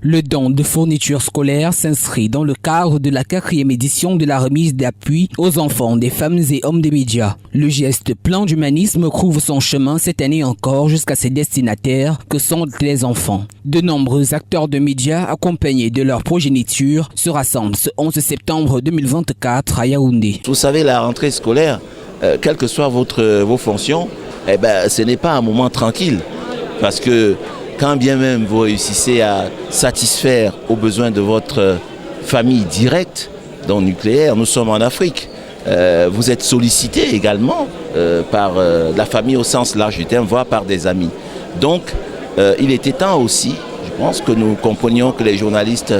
Le don de fournitures scolaires s'inscrit dans le cadre de la 4e édition de la remise d'appui aux enfants des femmes et hommes des médias. Le geste plein d'humanisme trouve son chemin cette année encore jusqu'à ses destinataires que sont les enfants. De nombreux acteurs de médias accompagnés de leur progéniture se rassemblent ce 11 septembre 2024 à Yaoundé. Vous savez, la rentrée scolaire, quelles que soient vos fonctions, ce n'est pas un moment tranquille parce que quand bien même vous réussissez à satisfaire aux besoins de votre famille directe, donc nucléaire, nous sommes en Afrique. Vous êtes sollicité également par la famille au sens large du terme, voire par des amis. Donc, il était temps aussi, je pense, que nous comprenions que les journalistes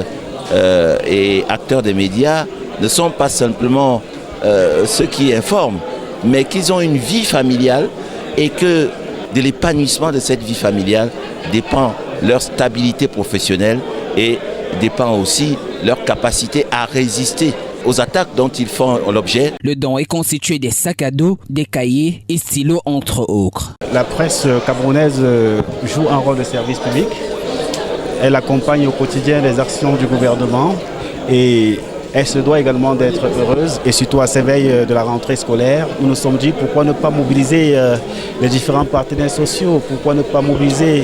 et acteurs des médias ne sont pas simplement ceux qui informent, mais qu'ils ont une vie familiale et que de l'épanouissement de cette vie familiale dépend leur stabilité professionnelle et dépend aussi leur capacité à résister aux attaques dont ils font l'objet. Le don est constitué des sacs à dos, des cahiers et stylos entre autres. La presse camerounaise joue un rôle de service public. Elle accompagne au quotidien les actions du gouvernement et elle se doit également d'être heureuse et surtout à ces veilles de la rentrée scolaire. Nous nous sommes dit pourquoi ne pas mobiliser les différents partenaires sociaux, pourquoi ne pas mobiliser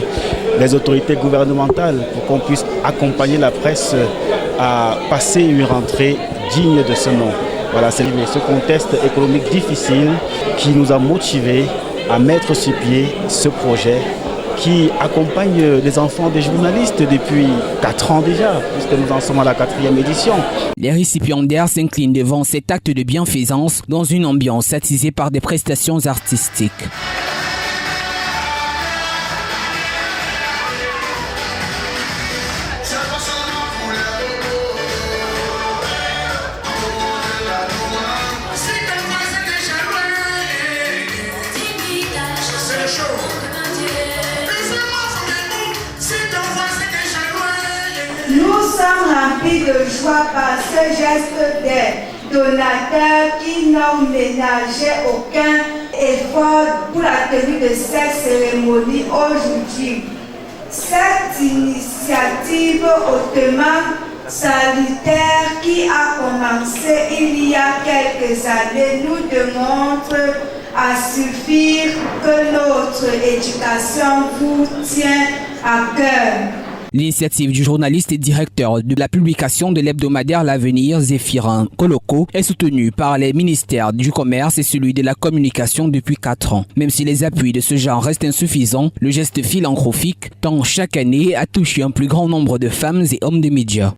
les autorités gouvernementales pour qu'on puisse accompagner la presse à passer une rentrée digne de ce nom. Voilà, c'est ce contexte économique difficile qui nous a motivés à mettre sur pied ce projet qui accompagne les enfants des journalistes depuis 4 ans déjà, puisque nous en sommes à la 4e édition. Les récipiendaires s'inclinent devant cet acte de bienfaisance dans une ambiance attisée par des prestations artistiques. Nous sommes remplis de joie par ce geste des donateurs qui n'ont ménagé aucun effort pour la tenue de cette cérémonie aujourd'hui. Cette initiative hautement salutaire qui a commencé il y a quelques années nous démontre à suffire que notre éducation vous tient à cœur. L'initiative du journaliste et directeur de la publication de l'hebdomadaire L'Avenir, Zéphirin Koloko, est soutenue par les ministères du Commerce et celui de la Communication depuis 4 ans. Même si les appuis de ce genre restent insuffisants, le geste philanthropique tend chaque année à toucher un plus grand nombre de femmes et hommes des médias.